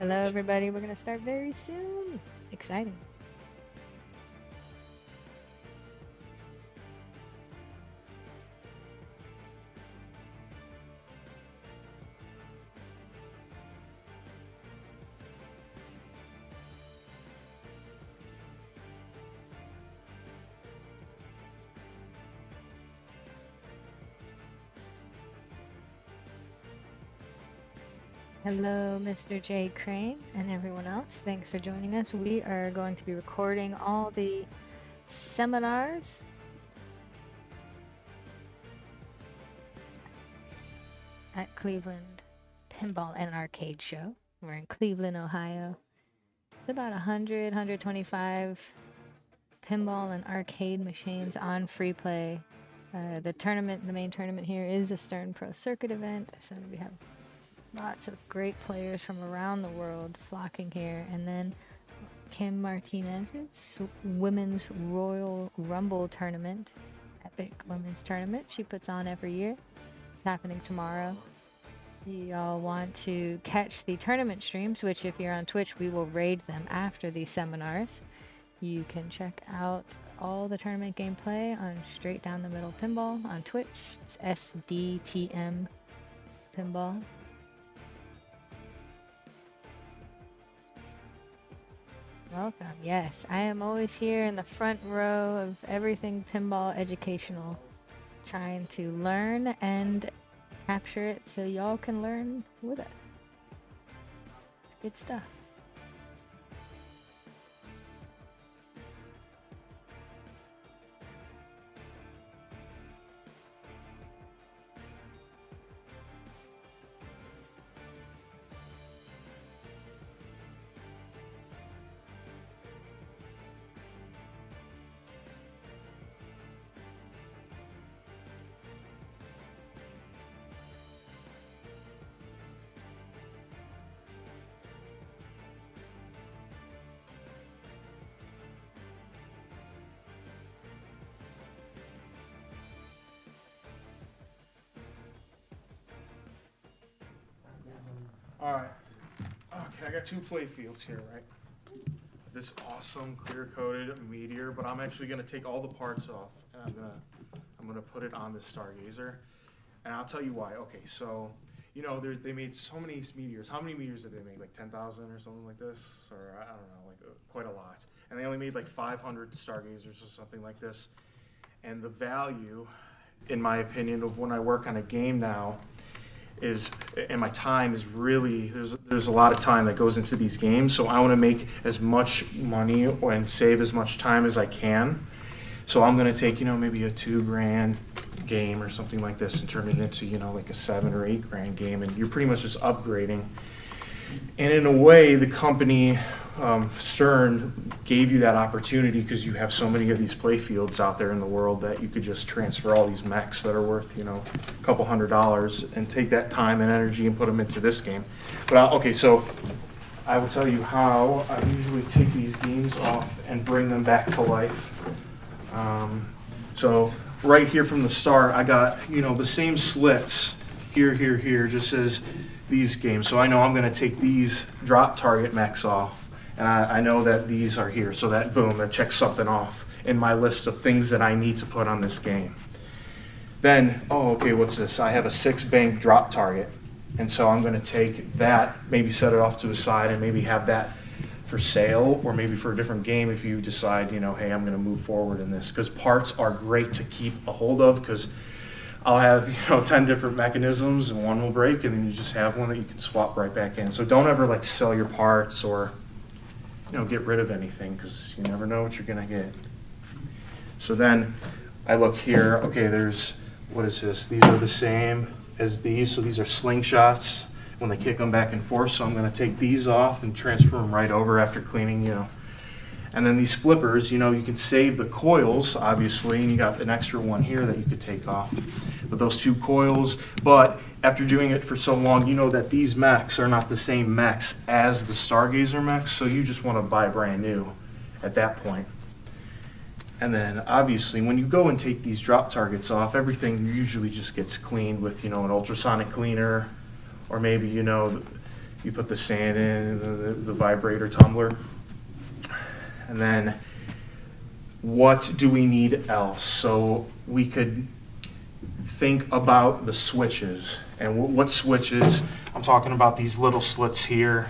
Hello, everybody. We're going to start very soon. Exciting. Hello, Mr. J. Crane and everyone else. Thanks for joining us. We are going to be recording all the seminars at Cleveland Pinball and Arcade Show. We're in Cleveland, Ohio. It's about 100, 125 pinball and arcade machines on free play. The main tournament here is a Stern Pro Circuit event, so we have lots of great players from around the world flocking here. And then Kim Martinez's Women's Royal Rumble Tournament, epic women's tournament she puts on every year. It's happening tomorrow. Y'all want to catch the tournament streams, which if you're on Twitch, we will raid them after these seminars. You can check out all the tournament gameplay on Straight Down the Middle Pinball on Twitch. It's SDTM Pinball. Welcome. Yes, I am always here in the front row of everything pinball educational, trying to learn and capture it so y'all can learn with it. Good stuff. Alright. Okay, I got two Playfields here, right? This awesome clear-coated Meteor, but I'm actually gonna take all the parts off and I'm gonna put it on this Stargazer. And I'll tell you why. Okay, so you know they made so many Meteors. How many Meteors did they make? Like 10,000 or something like this, or I don't know, like quite a lot. And they only made like 500 Stargazers or something like this. And the value, in my opinion, of when I work on a game now is, and my time is really, there's a lot of time that goes into these games, so I want to make as much money and save as much time as I can. So I'm going to take, maybe a $2,000 game or something like this and turn it into, like a $7,000 or $8,000 game, and you're pretty much just upgrading. And in a way, the company, Stern, gave you that opportunity because you have so many of these Playfields out there in the world that you could just transfer all these mechs that are worth, a couple $100 and take that time and energy and put them into this game. But okay, so I will tell you how I usually take these games off and bring them back to life. So right here from the start, I got, the same slits here, just as these games. So I know I'm going to take these drop target mechs off. And I know that these are here, so that, boom, that checks something off in my list of things that I need to put on this game. Then, okay, what's this? I have a 6-bank drop target. And so I'm going to take that, maybe set it off to a side, and maybe have that for sale, or maybe for a different game if you decide, hey, I'm going to move forward in this. Because parts are great to keep a hold of, because I'll have 10 different mechanisms, and one will break, and then you just have one that you can swap right back in. So don't ever sell your parts or get rid of anything, because you never know what you're going to get. So then I look here, okay, what is this? These are the same as these, so these are slingshots when they kick them back and forth, so I'm going to take these off and transfer them right over after cleaning, And then these flippers, you can save the coils, obviously, and you got an extra one here that you could take off. But those two coils, but after doing it for so long, you know that these mechs are not the same mechs as the Stargazer mechs, so you just want to buy brand new at that point. And then, obviously, when you go and take these drop targets off, everything usually just gets cleaned with, an ultrasonic cleaner, or maybe, You put the sand in, the vibrator tumbler. And then what do we need else? So we could think about the switches. And what switches? I'm talking about these little slits here.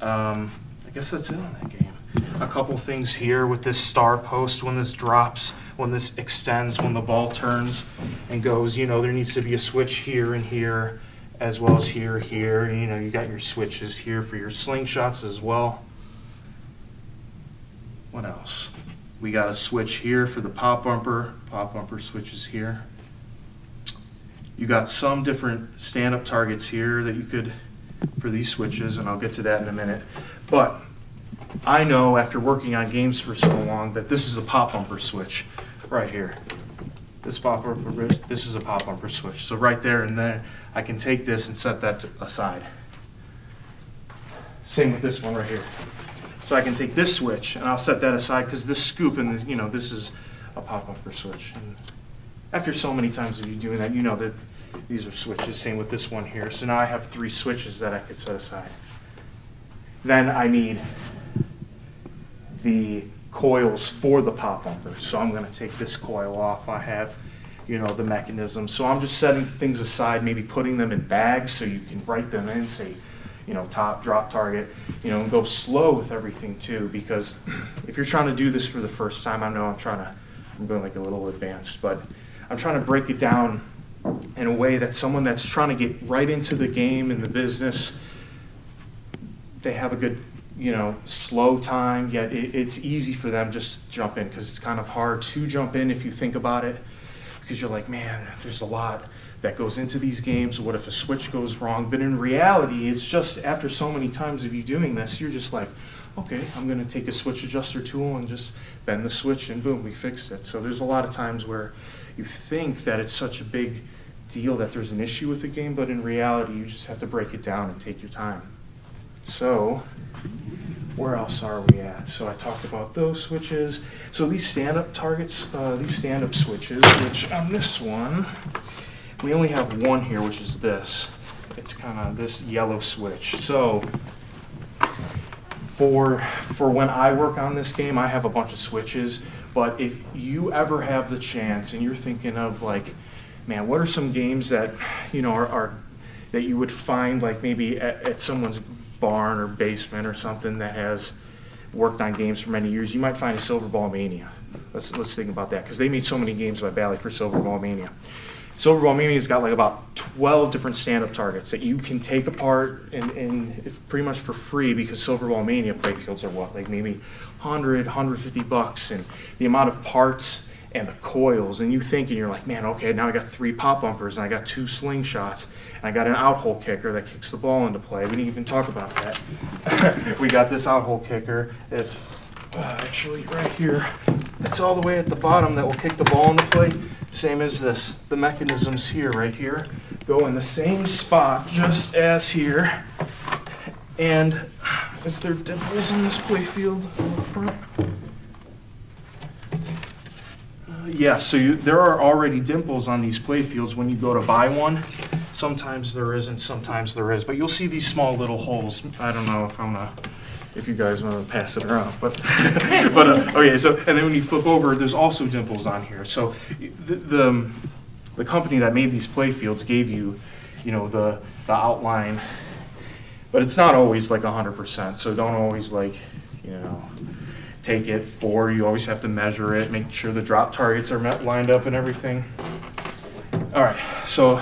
I guess that's it on that game. A couple things here with this star post, when this drops, when this extends, when the ball turns and goes, you know, there needs to be a switch here and here, as well as here, here. You know, you got your switches here for your slingshots as well. What else? We got a switch here for the pop bumper switches here. You got some different stand-up targets here that you could, for these switches, and I'll get to that in a minute. But I know after working on games for so long that this is a pop bumper switch right here. This is a pop bumper switch. So right there and there, I can take this and set that aside. Same with this one right here. So I can take this switch and I'll set that aside because this scoop and this, you know, this is a pop bumper switch. And after so many times of you doing that, you know that these are switches. Same with this one here. So now I have 3 switches that I could set aside. Then I need the coils for the pop bumper. So I'm going to take this coil off. I have, you know, the mechanism. So I'm just setting things aside, maybe putting them in bags so you can write them in, say, you know, top, drop target, you know, and go slow with everything too, because if you're trying to do this for the first time, I know I'm going like a little advanced, but I'm trying to break it down in a way that someone that's trying to get right into the game and the business, they have a good, you know, slow time, yet it's easy for them just to jump in, because it's kind of hard to jump in if you think about it, because you're like, man, there's a lot that goes into these games. What if a switch goes wrong? But in reality, it's just after so many times of you doing this, you're just like, okay, I'm going to take a switch adjuster tool and just bend the switch and boom, we fixed it. So there's a lot of times where you think that it's such a big deal that there's an issue with the game, but in reality, you just have to break it down and take your time. So where else are we at? So I talked about those switches. So these stand-up targets, these stand-up switches, which on this one, we only have one here, which is this. It's kind of this yellow switch. So for when I work on this game, I have a bunch of switches. But if you ever have the chance and you're thinking of like, man, what are some games that, you know, are that you would find like maybe at someone's barn or basement or something that has worked on games for many years, you might find a Silver Ball Mania. Let's think about that, because they made so many games by Bally for Silver Ball Mania. Silver Ball Mania's got like about 12 different stand-up targets that you can take apart and pretty much for free, because Silver Ball Mania playfields are what, like maybe 100, 150 bucks, and the amount of parts and the coils, and you think, and you're like, man, okay, now I got 3 pop bumpers, and I got 2 slingshots, and I got an out-hole kicker that kicks the ball into play. We didn't even talk about that. We got this out-hole kicker. It's actually right here. It's all the way at the bottom that will kick the ball into play. Same as this. The mechanisms here, right here, go in the same spot just as here. And is there dimples in this playfield on the front? Yeah, so there are already dimples on these playfields when you go to buy one. Sometimes there isn't, sometimes there is. But you'll see these small little holes. I don't know if you guys want to pass it around, but okay. So, and then when you flip over, there's also dimples on here. So the company that made these playfields gave you, you know, the outline, but it's not always like 100%. So don't always like, you know, take it for. You always have to measure it, make sure the drop targets are lined up and everything. All right. So,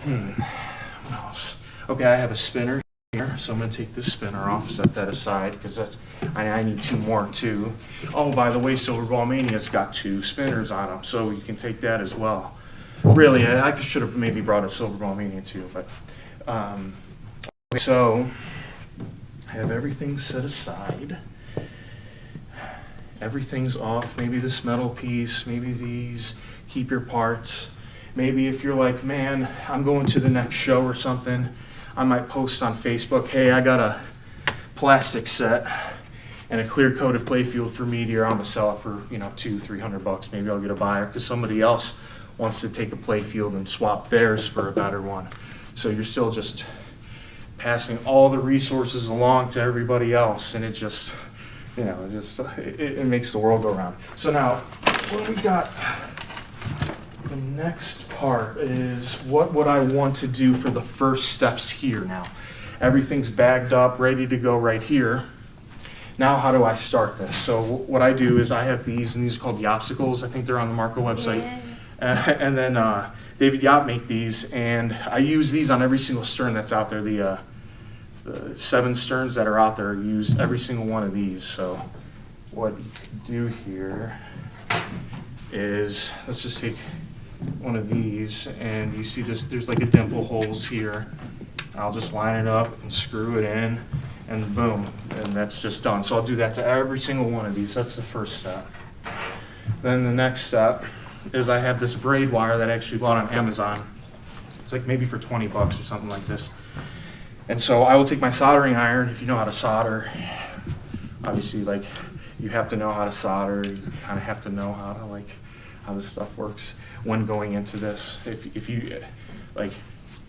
what else? Okay, I have a spinner here, so I'm going to take this spinner off, set that aside, because I need 2 more too. Oh, by the way, Silver Ball Mania's got 2 spinners on them, so you can take that as well. Really, I should have maybe brought a Silver Ball Mania too, but so I have everything set aside. Everything's off. Maybe this metal piece, maybe these. Keep your parts. Maybe if you're like, man, I'm going to the next show or something, I might post on Facebook, hey, I got a plastic set and a clear-coated playfield for Meteor. I'm gonna sell it for, you know, $200-300. Maybe I'll get a buyer because somebody else wants to take a playfield and swap theirs for a better one. So you're still just passing all the resources along to everybody else, and it just, it makes the world go round. So now, what we got, the next part is what would I want to do for the first steps here now. Everything's bagged up, ready to go right here. Now, how do I start this? So what I do is I have these, and these are called the obstacles. I think they're on the Marco website. Yeah. And then David Yop make these, and I use these on every single stern that's out there. The 7 sterns that are out there use every single one of these. So what you can do here is, let's just take one of these, and you see this, there's like a dimple holes here. I'll just line it up and screw it in, and boom, and that's just done. So I'll do that to every single one of these. That's the first step. Then the next step is I have this braid wire that I actually bought on Amazon. It's like maybe for 20 bucks or something like this. And so I will take my soldering iron, if you know how to solder. Obviously, like, you have to know how to solder. You kind of have to know how to, like, how this stuff works when going into this. If you, like,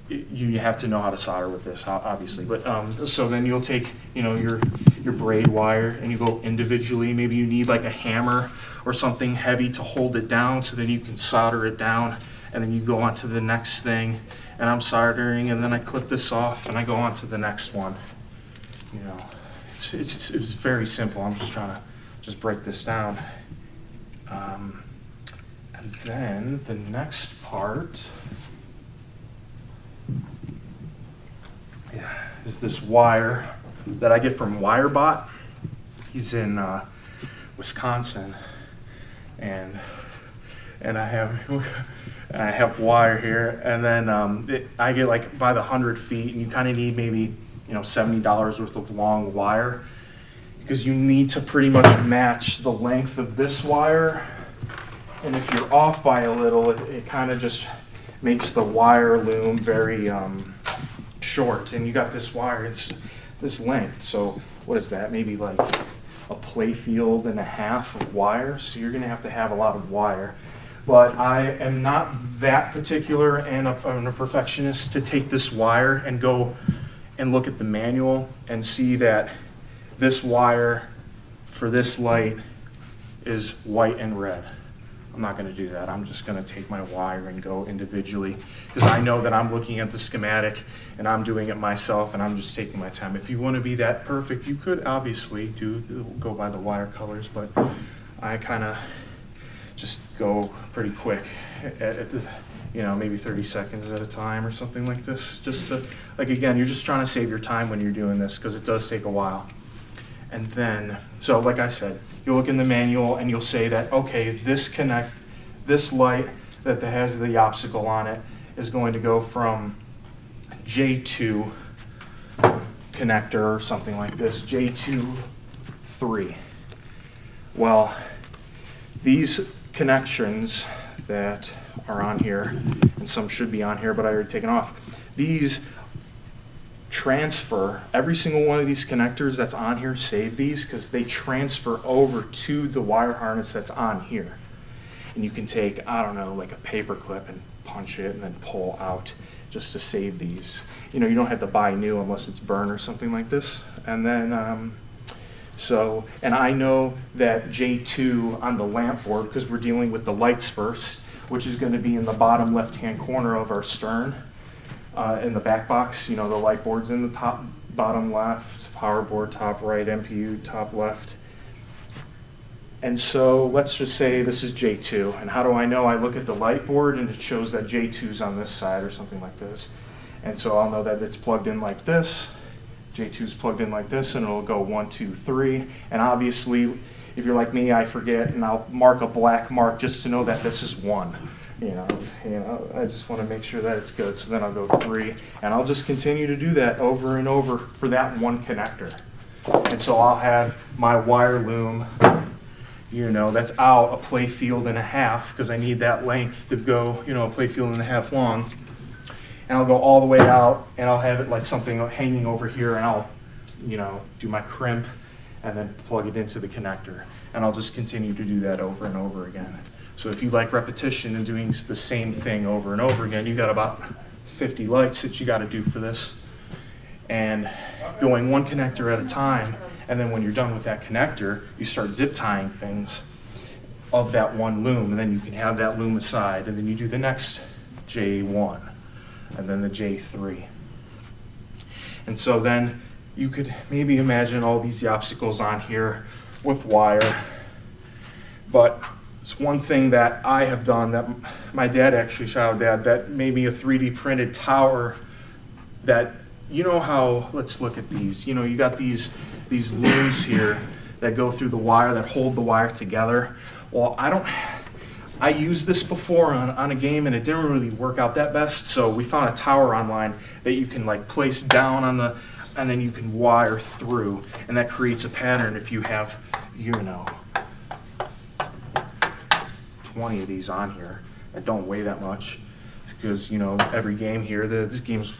you have to know how to solder with this, obviously. But so then you'll take, your braid wire, and you go individually. Maybe you need like a hammer or something heavy to hold it down, so then you can solder it down, and then you go on to the next thing. And I'm soldering, and then I clip this off, and I go on to the next one. It's very simple. I'm just trying to break this down. And then the next part is this wire that I get from WireBot. He's in Wisconsin, and I have wire here, and then I get like by the 100 feet, and you kind of need maybe $70 worth of long wire, because you need to pretty much match the length of this wire, and if you're off by a little, it kind of just makes the wire loom very short. And you got this wire, it's this length, so what is that, maybe like a Playfield and a half of wire, so you're going to have a lot of wire. But I am not that particular and I'm a perfectionist to take this wire and go and look at the manual and see that this wire for this light is white and red. I'm not going to do that. I'm just going to take my wire and go individually, because I know that I'm looking at the schematic and I'm doing it myself, and I'm just taking my time. If you want to be that perfect, you could obviously go by the wire colors, but I kind of just go pretty quick at the, maybe 30 seconds at a time or something like this. Just to, like, again, you're just trying to save your time when you're doing this, because it does take a while. And then, so like I said, you'll look in the manual and you'll say that, okay, this light that has the obstacle on it is going to go from J2 connector or something like this, J2 3. Well, these connections that are on here, and some should be on here, but I already taken off, these transfer, every single one of these connectors that's on here, save these, because they transfer over to the wire harness that's on here. And you can take, I don't know, like a paper clip and punch it and then pull out just to save these. You don't have to buy new unless it's burn or something like this. And then, and I know that J2 on the lamp board, because we're dealing with the lights first, which is going to be in the bottom left-hand corner of our stern. In the back box, the light board's in the top, bottom left, power board top right, MPU top left. And so let's just say this is J2. And how do I know? I look at the light board and it shows that J2's on this side or something like this. And so I'll know that it's plugged in like this. J2's plugged in like this, and it'll go 1, 2, 3. And obviously, if you're like me, I forget, and I'll mark a black mark just to know that this is 1. I just want to make sure that it's good. So then I'll go 3, and I'll just continue to do that over and over for that one connector. And so I'll have my wire loom, that's out a Playfield and a half, because I need that length to go, a Playfield and a half long. And I'll go all the way out, and I'll have it like something hanging over here, and I'll, do my crimp and then plug it into the connector. And I'll just continue to do that over and over again. So if you like repetition and doing the same thing over and over again, you got about 50 lights that you got to do for this. and going one connector at a time. And then when you're done with that connector, you start zip tying things of that one loom, and then you can have that loom aside, and then you do the next J1, and then the J3. And so then you could maybe imagine all these obstacles on here with wire. But it's one thing that I have done that my dad actually, shout out Dad, that made me a 3D printed tower that, you know how, let's look at these. You know, you got these looms here that go through the wire, that hold the wire together. Well, I used this before on a game and it didn't really work out that best. So we found a tower online that you can like place down on the, and then you can wire through, and that creates a pattern if you have, you know, 20 of these on here that don't weigh that much, because, you know, every game here, this game's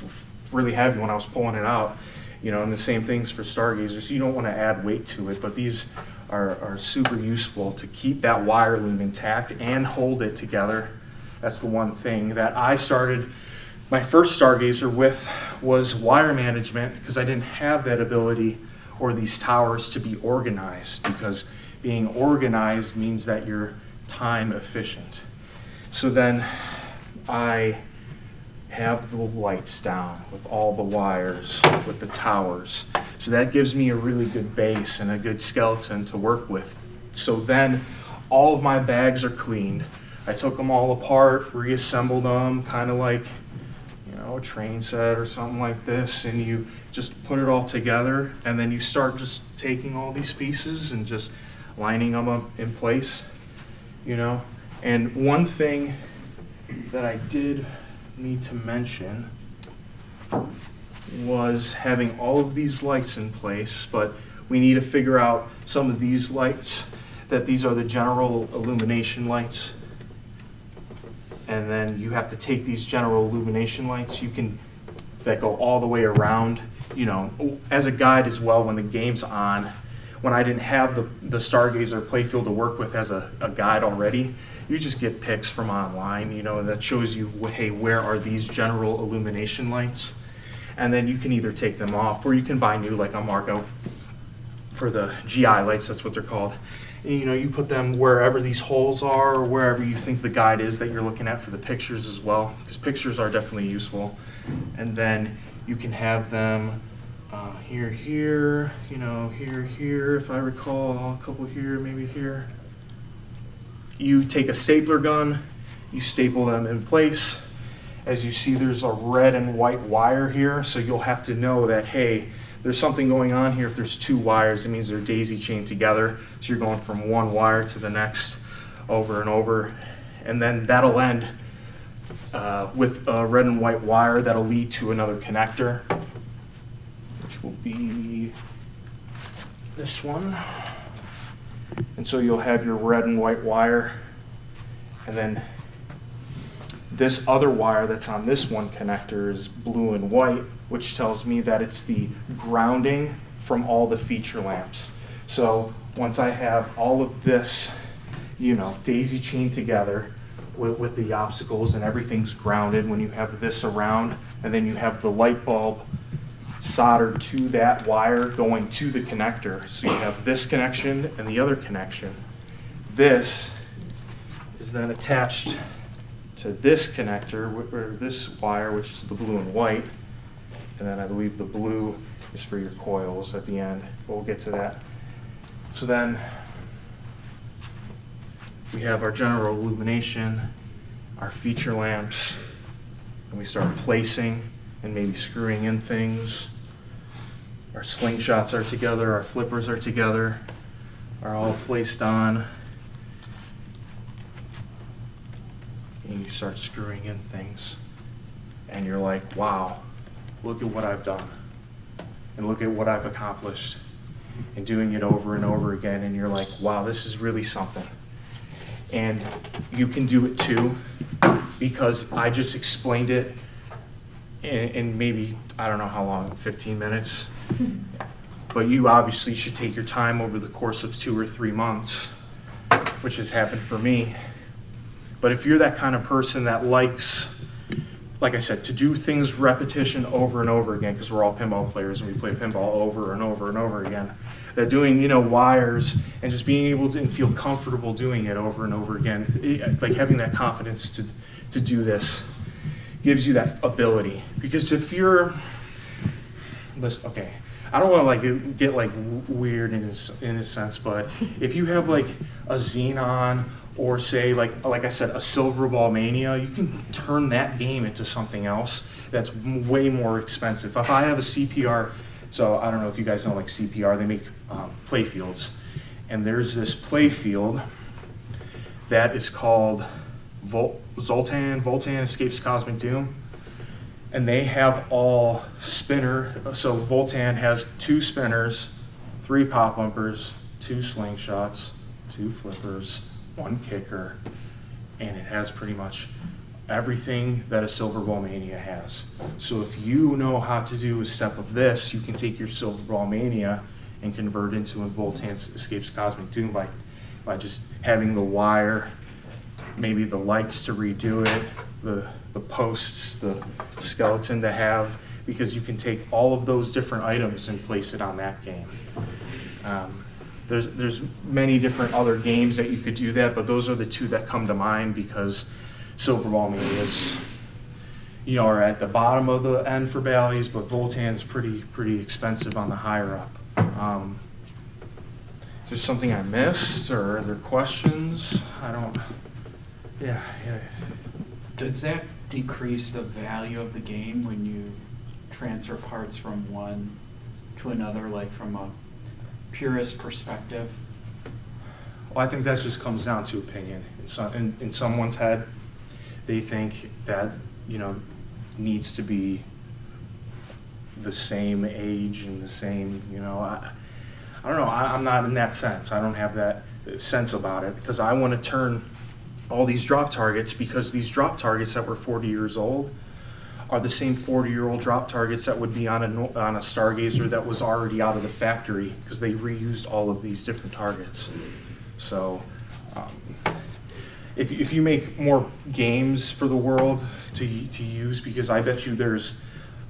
really heavy when I was pulling it out, you know, and the same things for stargazers. You don't want to add weight to it, but these are super useful to keep that wire loom intact and hold it together. That's the one thing that I started my first stargazer with, was wire management, because I didn't have that ability or these towers to be organized, because being organized means that you're time efficient. So then I have the lights down with all the wires, with the towers. So that gives me a really good base and a good skeleton to work with. So then all of my bags are cleaned. I took them all apart, reassembled them, kind of like, you know, a train set or something like this, and you just put it all together, and then you start just taking all these pieces and just lining them up in place, you know. And one thing that I did need to mention was having all of these lights in place, but we need to figure out some of these lights, that these are the general illumination lights. And then you have to take these general illumination lights, that go all the way around, you know, as a guide as well when the game's on. When I didn't have the Stargazer Playfield to work with as a guide already, you just get pics from online, you know, that shows you, hey, where are these general illumination lights? And then you can either take them off, or you can buy new, like on Marco, for the GI lights, that's what they're called. And, you know, you put them wherever these holes are, or wherever you think the guide is that you're looking at for the pictures as well, because pictures are definitely useful. And then you can have them here, you know, here, if I recall, a couple here, maybe here. You take a stapler gun, you staple them in place. As you see, there's a red and white wire here, so you'll have to know that, hey, there's something going on here. If there's two wires, it means they're daisy chained together, so you're going from one wire to the next over and over. And then that'll end with a red and white wire that'll lead to another connector, which will be this one. And so you'll have your red and white wire, and then this other wire that's on this one connector is blue and white, which tells me that it's the grounding from all the feature lamps. So once I have all of this, you know, daisy chained together with the obstacles and everything's grounded, when you have this around, and then you have the light bulb soldered to that wire going to the connector. So you have this connection and the other connection. This is then attached to this connector, or this wire, which is the blue and white. And then I believe the blue is for your coils at the end, but we'll get to that. So then we have our general illumination, our feature lamps, and we start placing and maybe screwing in things. Our slingshots are together, our flippers are together, are all placed on. And you start screwing in things. And you're like, wow, look at what I've done. And look at what I've accomplished. And doing it over and over again, and you're like, wow, this is really something. And you can do it too, because I just explained it in maybe, I don't know how long, 15 minutes. But you obviously should take your time over the course of 2 or 3 months, which has happened for me. But if you're that kind of person that likes like I said, to do things repetition over and over again, because we're all pinball players and we play pinball over and over and over again. That doing, wires and just being able to and feel comfortable doing it over and over again, like having that confidence to do this gives you that ability. Because if you're, listen, okay, I don't want to like get like weird in a sense, but if you have like a Xenon or say like I said, a Silver Ball Mania, you can turn that game into something else that's way more expensive. If I have a CPR, so I don't know if you guys know like CPR, they make Playfields, and there's this Playfield that is called Voltan Escapes Cosmic Doom. And they have all spinner, so Voltan has 2 spinners, 3 pop bumpers, 2 slingshots, 2 flippers, 1 kicker, and it has pretty much everything that a Silver Ball Mania has. So if you know how to do a step of this, you can take your Silver Ball Mania and convert into a Voltan Escapes Cosmic Doom by just having the wire, maybe the lights to redo it, the posts, the skeleton to have, because you can take all of those different items and place it on that game. There's many different other games that you could do that, but those are the 2 that come to mind because Silver Ball Manias, are at the bottom of the end for Bally's, but Voltan's pretty expensive on the higher up. Is there something I missed, or are there questions? Yeah. Does that decrease the value of the game when you transfer parts from one to another, like from a purist perspective? Well, I think that just comes down to opinion. In someone's head, they think that, needs to be the same age and the same, I don't know. I'm not in that sense. I don't have that sense about it because I want to turn all these drop targets, because these drop targets that were 40 years old are the same 40-year-old drop targets that would be on a Stargazer that was already out of the factory, because they reused all of these different targets. So if you make more games for the world to use, because I bet you there's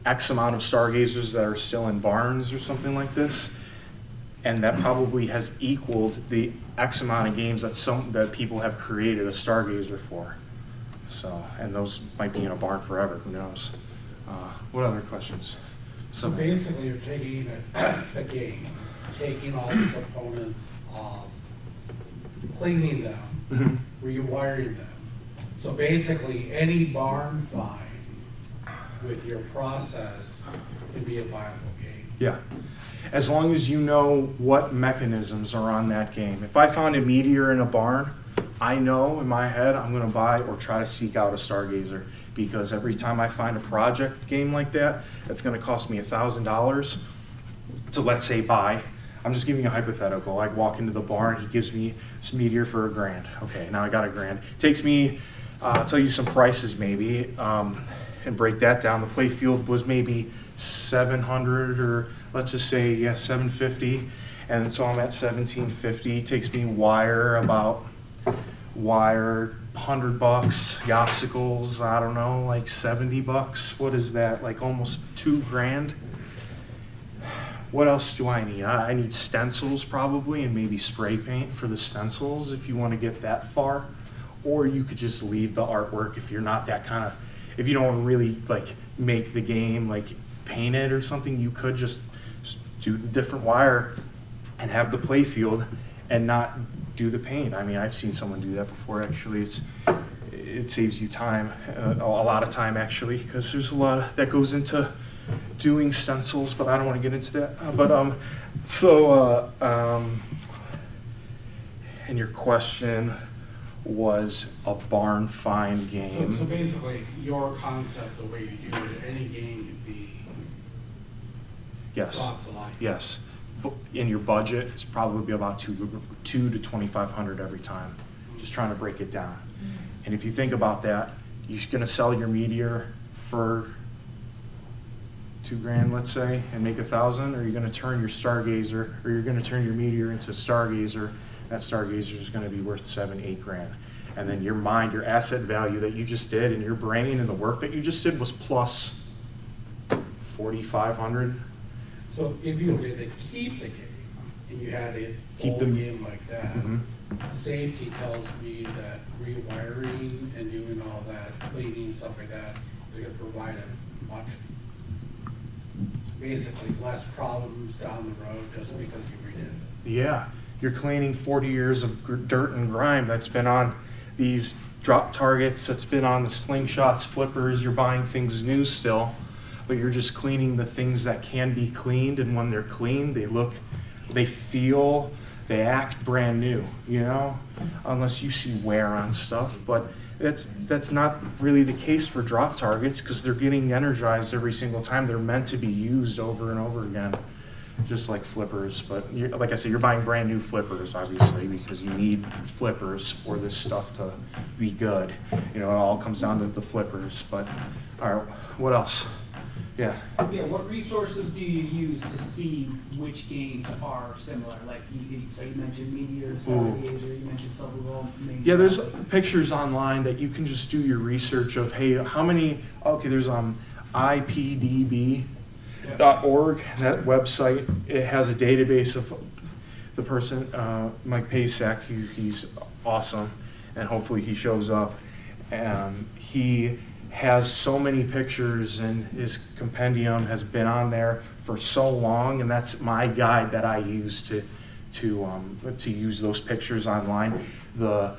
X amount of Stargazers that are still in barns or something like this, and that probably has equaled the X amount of games that people have created a Stargazer for. So, and those might be in a barn forever. Who knows? What other questions? So basically, you're taking a game, taking all the components off, cleaning them, rewiring them. So basically, any barn find with your process can be a viable game. Yeah. As long as you know what mechanisms are on that game. If I found a meteor in a barn, I know in my head I'm going to buy or try to seek out a Stargazer, because every time I find a project game like that, that's going to cost me $1,000 to, let's say, buy. I'm just giving you a hypothetical. I walk into the barn, he gives me this meteor for $1,000. Okay, now I got $1,000. Takes me, I'll tell you some prices maybe, and break that down. The Playfield was maybe 700, or let's just say, yeah, 750. And so I'm at 1750. Takes me wire, $100. Yopsicles, I don't know, like $70. What is that? Like almost $2,000. What else do I need? I need stencils probably, and maybe spray paint for the stencils if you want to get that far. Or you could just leave the artwork if you're not that kind of, if you don't really like make the game, like paint it or something, you could just do the different wire and have the Playfield and not do the paint. I mean, I've seen someone do that before. Actually, it saves you time, a lot of time actually, because there's a lot that goes into doing stencils, but I don't want to get into that. And your question was a barn find game. So basically, your concept, the way you do it, any game could be Yes. brought to life. Yes. In your budget, it's probably about $200 to $2,500 every time. Just trying to break it down. And if you think about that, you're going to sell your meteor for $2,000, let's say, and make $1,000, or you're going to turn your Stargazer, or you're going to turn your meteor into a Stargazer. That Stargazer is going to be worth $7,000, $8,000. And then your mind, your asset value that you just did, and your brain and the work that you just did was plus 4,500. So if you were to keep the game and you had it Keep whole them- game like that, Mhm. safety tells me that rewiring and doing all that, cleaning, stuff like that, is gonna provide a much, basically less problems down the road just because you redid it. Yeah, you're cleaning 40 years of dirt and grime that's been on these drop targets, that's been on the slingshots, flippers. You're buying things new still, but you're just cleaning the things that can be cleaned. And when they're clean, they look, they feel, they act brand new, you know, unless you see wear on stuff. But that's not really the case for drop targets because they're getting energized every single time. They're meant to be used over and over again, just like flippers. But like I said, you're buying brand new flippers, obviously, because you need flippers for this stuff to be good. You know, it all comes down to the flippers. But all right, what else? Yeah. Yeah, what resources do you use to see which games are similar? Like, so you mentioned Meteor, Stargazer, you mentioned Silverwall. Yeah, there's pictures online that you can just do your research of, hey, how many, okay, there's IPDB.org, that website. It has a database of the person, Mike Pasak, he's awesome, and hopefully he shows up. He has so many pictures, and his compendium has been on there for so long, and that's my guide that I use to use those pictures online. The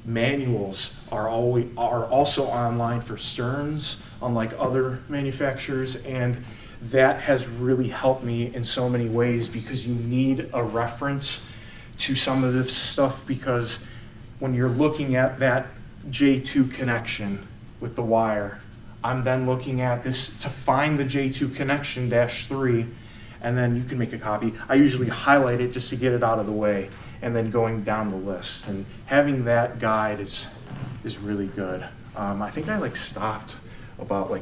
manuals are also online for Stearns, unlike other manufacturers, and that has really helped me in so many ways because you need a reference to some of this stuff, because when you're looking at that J2 connection with the wire, I'm then looking at this to find the J2 connection -3, and then you can make a copy. I usually highlight it just to get it out of the way, and then going down the list. And having that guide is really good. I think I stopped about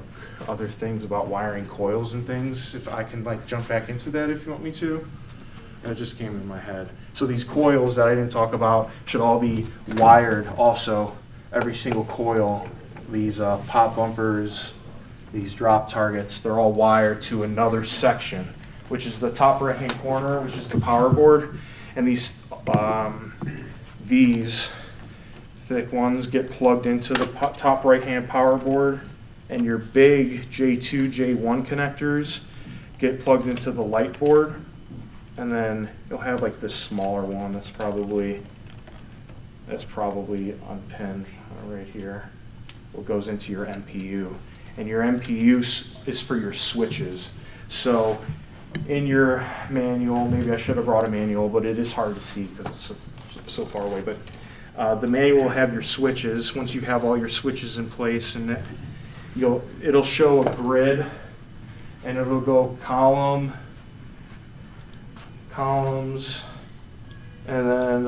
other things about wiring coils and things. If I can jump back into that if you want me to. It just came in my head. So these coils that I didn't talk about should all be wired also, every single coil. These pop bumpers, these drop targets, they're all wired to another section, which is the top right-hand corner, which is the power board. And these thick ones get plugged into the top right-hand power board, and your big J2, J1 connectors get plugged into the light board. And then you'll have this smaller one that's probably unpinned right here. What goes into your MPU, and your MPU is for your switches. So in your manual, maybe I should have brought a manual, but it is hard to see because it's so far away. But the manual will have your switches. Once you have all your switches in place, and it'll show a grid, and it'll go columns, and then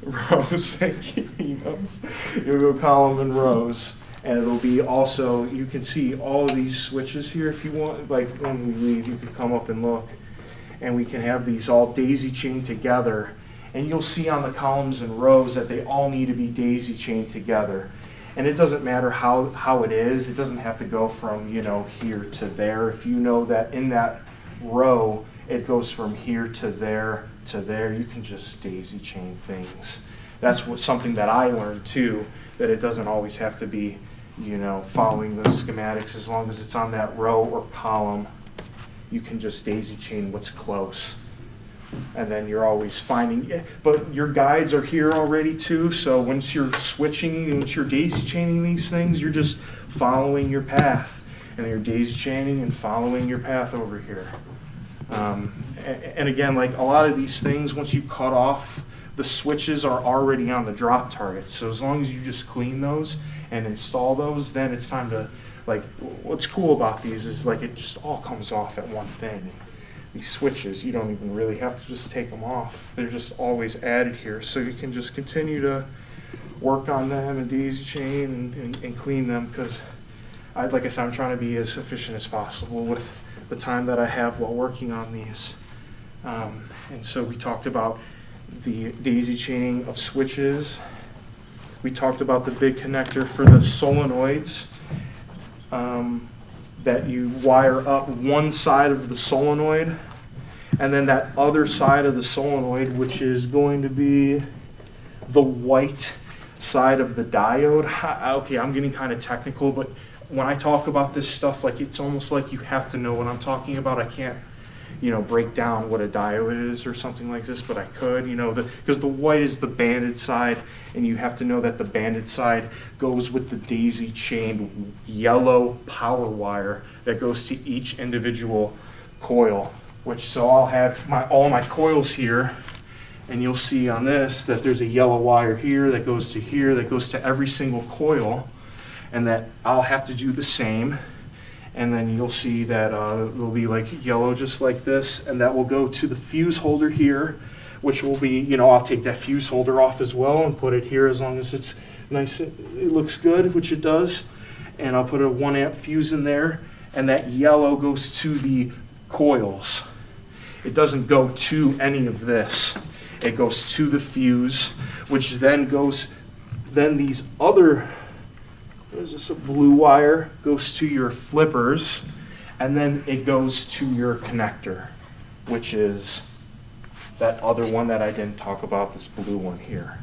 rows. Thank you. You'll go column and rows, and it'll be also, you can see all of these switches here if you want. When we leave, you can come up and look, and we can have these all daisy chained together, and you'll see on the columns and rows that they all need to be daisy chained together. And it doesn't matter how it is. It doesn't have to go from here to there. If you know that in that row it goes from here to there, you can just daisy chain things. That's something that I learned too, that it doesn't always have to be, following the schematics. As long as it's on that row or column, you can just daisy chain what's close. And then you're always finding, but your guides are here already too, so once you're switching, once you're daisy chaining these things, you're just following your path. And you're daisy chaining and following your path over here. And again, a lot of these things, once you cut off, the switches are already on the drop targets. So as long as you just clean those and install those, then it's time to, what's cool about these is it just all comes off at one thing. These switches, you don't even really have to just take them off. They're just always added here. So you can just continue to work on them and daisy chain and clean them, because like I said, I'm trying to be as efficient as possible with the time that I have while working on these. And so we talked about the daisy chaining of switches. we talked about the big connector for the solenoids, that you wire up one side of the solenoid, and then that other side of the solenoid, which is going to be the white side of the diode. Okay, I'm getting kind of technical, but when I talk about this stuff, like, it's almost like you have to know what I'm talking about. I can't, break down what a diode is or something like this, but I could, because the white is the banded side, and you have to know that the banded side goes with the daisy chained yellow power wire that goes to each individual coil, so I'll have all my coils here, and you'll see on this that there's a yellow wire here that goes to here, that goes to every single coil, and that I'll have to do the same. And then you'll see that it'll be like yellow just like this, and that will go to the fuse holder here, which will be, I'll take that fuse holder off as well and put it here as long as it's nice, it looks good, which it does. And I'll put a 1 amp fuse in there, and that yellow goes to the coils. It doesn't go to any of this. It goes to the fuse, which then these other, what is this, a blue wire, goes to your flippers, and then it goes to your connector, which is that other one that I didn't talk about, this blue one here.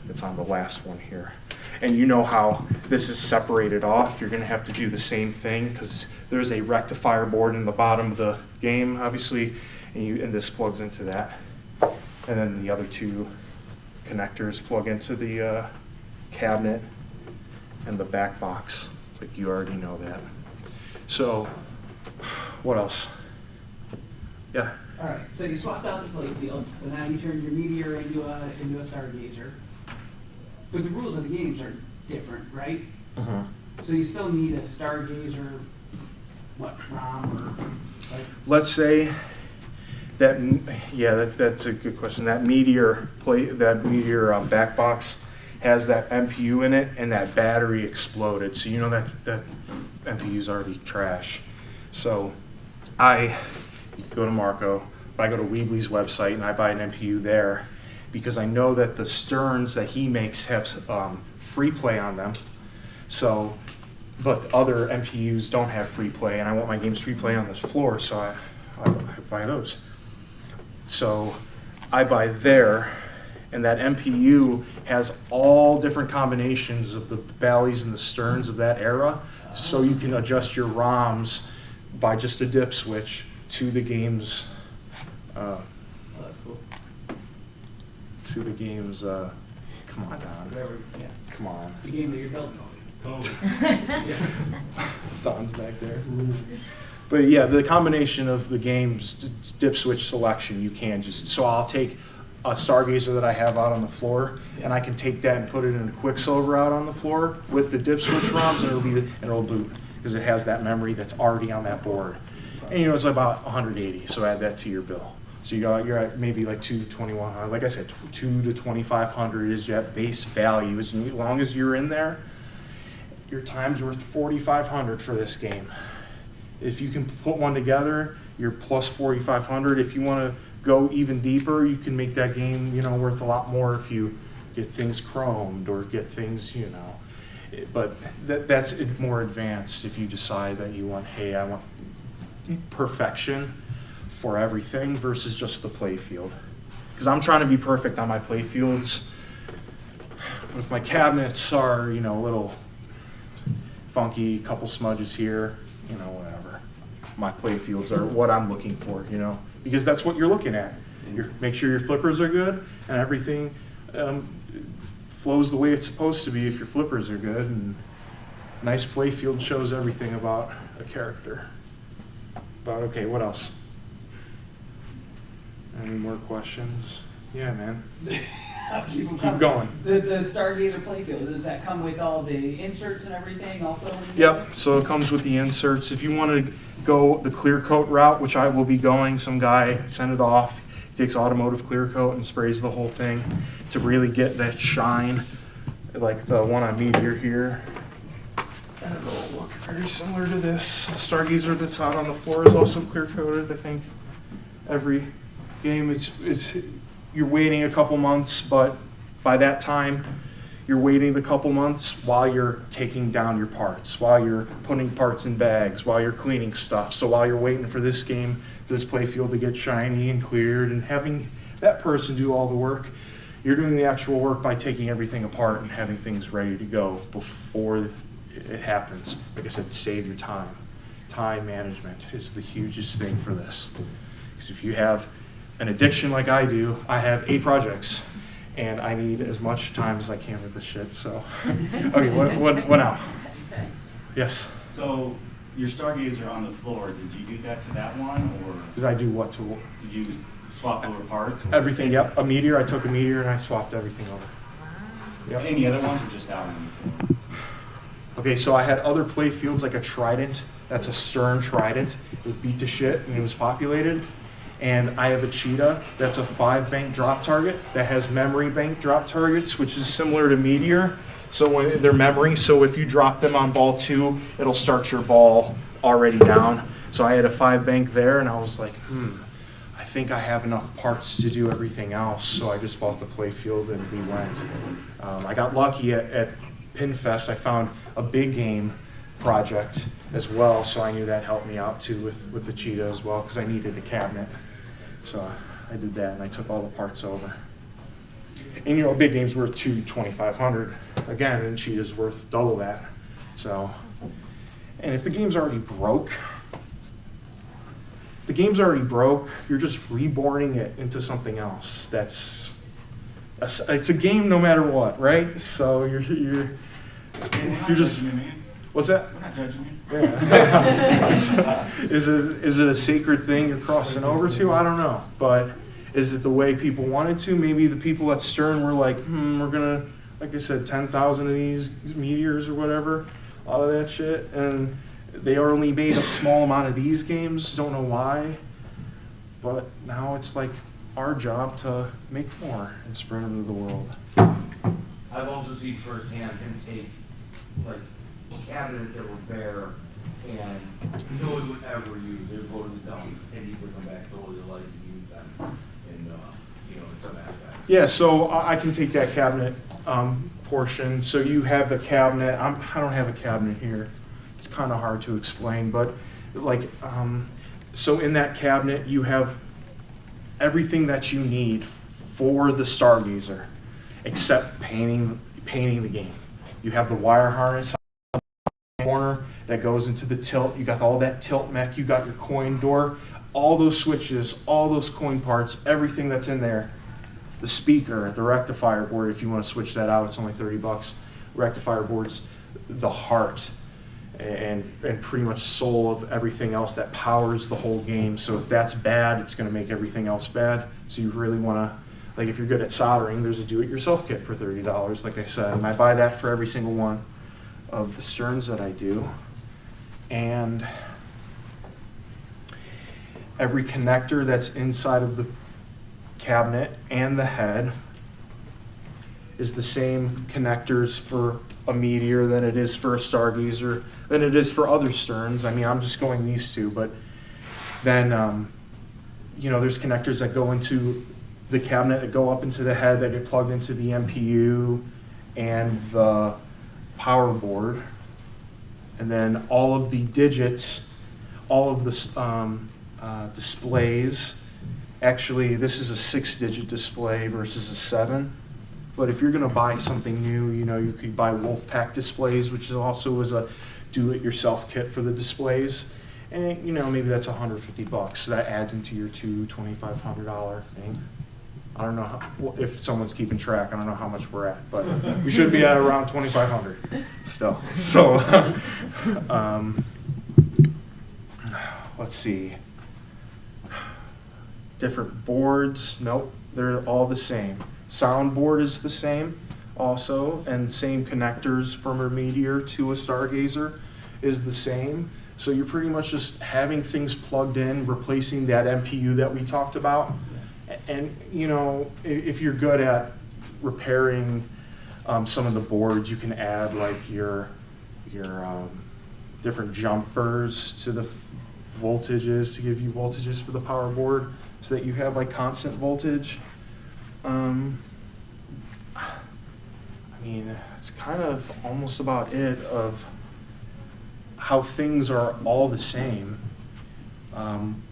It's on the last one here. And you know how this is separated off. You're going to have to do the same thing because there's a rectifier board in the bottom of the game, obviously, and this plugs into that. And then the other two connectors plug into the cabinet and the back box, but you already know that. So, what else? Yeah. All right, so you swapped out the Playfield, so now you turn your meteor into a stargazer. But the rules of the games are different, right? Uh-huh. So you still need a stargazer, ROM or like? Let's say that, that's a good question. That meteor back box has that MPU in it, and that battery exploded. So that MPU is already trash. So you go to Marco, but I go to Weebly's website and I buy an MPU there because I know that the Sterns that he makes have free play on them. So, but other MPUs don't have free play, and I want my games free play on this floor, so I buy those. So I buy there. And that MPU has all different combinations of the Bally's and the Sterns of that era, so you can adjust your ROMs by just a dip switch to the game's. Oh, that's cool. To the game's. Come on, Don. Whatever, yeah. Come on. The game that your belt's on. Don's back there. But yeah, the combination of the game's dip switch selection, you can just. So I'll take a stargazer that I have out on the floor, and I can take that and put it in a Quicksilver out on the floor with the dip switch ROMs, and it'll boot because it has that memory that's already on that board. And it's about 180, so add that to your bill. So you're at maybe like 2,200. Like I said, 2,000 to 2,500 is your base value. As long as you're in there, your time's worth 4,500 for this game. If you can put one together, you're plus 4,500. If you want to go even deeper, you can make that game, worth a lot more if you get things chromed or get things, But that's more advanced if you decide that you want, hey, I want perfection for everything versus just the playfield. Because I'm trying to be perfect on my playfields. But if my cabinets are, a little funky, couple smudges here, whatever. My playfields are what I'm looking for, because that's what you're looking at. Make sure your flippers are good and everything flows the way it's supposed to be if your flippers are good. And nice playfield shows everything about a character. But okay, what else? Any more questions? Yeah, man. Keep going. The Stargazer Playfield, does that come with all the inserts and everything also? Yep, so it comes with the inserts. If you want to go the clear coat route, which I will be going, some guy sent it off. He takes automotive clear coat and sprays the whole thing to really get that shine, like the one on Meteor here. And it'll look very similar to this. The Stargazer that's out on the floor is also clear coated, I think. Every game, it's you're waiting a couple months, but by that time, you're waiting a couple months while you're taking down your parts, while you're putting parts in bags, while you're cleaning stuff. So while you're waiting for this game, for this playfield to get shiny and cleared and having that person do all the work, you're doing the actual work by taking everything apart and having things ready to go before it happens. Like I said, save your time. Time management is the hugest thing for this. Because if you have an addiction like I do, I have 8 projects, and I need as much time as I can with this shit, so. Okay, what now? Yes? So, your Stargazer on the floor, did you do that to that one, or Did I do what to? did you swap over parts? Or Everything, yep. A meteor, I took a meteor and I swapped everything over. Yep. Any other ones, or just that one? Okay, so I had other play fields like a Trident. That's a stern Trident. It beat to shit and it was populated. And I have a Cheetah. That's a 5-bank drop target that has memory bank drop targets, which is similar to Meteor. So when they're memory, so if you drop them on ball 2, it'll start your ball already down. So I had a 5-bank there, and I was like, I think I have enough parts to do everything else. So I just bought the playfield and we went. I got lucky at Pinfest. I found a big game project as well, so I knew that helped me out too with the Cheetah as well, because I needed a cabinet. So I did that, and I took all the parts over. And a big game's worth $2,500 again, and Cheetah's worth double that. So, and if the game's already broke, you're just reborning it into something else. It's a game no matter what, right? So you're just. What's that? We're not judging you. Yeah. Is it a sacred thing you're crossing over to? I don't know. But is it the way people wanted to? Maybe the people at Stern were like, we're gonna, like I said, 10,000 of these meteors or whatever, all of that shit. And they only made a small amount of these games. Don't know why. But now it's like our job to make more and spread them to the world. I've also seen firsthand him take like cabinets that were bare and no one would ever use. They'd go to the dump and he would come back totally delighted to use them in in some aspects. Yeah, so I can take that cabinet portion. So you have a cabinet. I don't have a cabinet here. It's kind of hard to explain, but like, so in that cabinet you have everything that you need for the Stargazer, except painting the game. You have the wire harness on the corner that goes into the tilt. You got all that tilt mech. You got your coin door, all those switches, all those coin parts, everything that's in there. The speaker, the rectifier board, if you want to switch that out, it's only $30. Rectifier board's the heart and pretty much soul of everything else that powers the whole game. So if that's bad, it's going to make everything else bad. So you really want to, like if you're good at soldering, there's a do-it-yourself kit for $30, like I said, and I buy that for every single one of the Sterns that I do. And every connector that's inside of the cabinet and the head is the same connectors for a Meteor than it is for a Stargazer, than it is for other Sterns. I mean, I'm just going these two, but then, there's connectors that go into the cabinet that go up into the head that get plugged into the MPU and the power board. And then all of the digits, all of the displays. Actually, this is a 6-digit display versus a 7. But if you're going to buy something new, you could buy Wolfpack displays, which is also is a do-it-yourself kit for the displays. And, maybe that's $150. So that adds into your $2,500 thing. I don't know if someone's keeping track. I don't know how much we're at, but we should be at around $2,500 still. So, let's see. Different boards. Nope, they're all the same. Soundboard is the same also, and same connectors from a Meteor to a Stargazer is the same. So you're pretty much just having things plugged in, replacing that MPU that we talked about. And, if you're good at repairing some of the boards, you can add like your different jumpers to the voltages to give you voltages for the power board so that you have like constant voltage. mean, it's kind of almost about it of how things are all the same.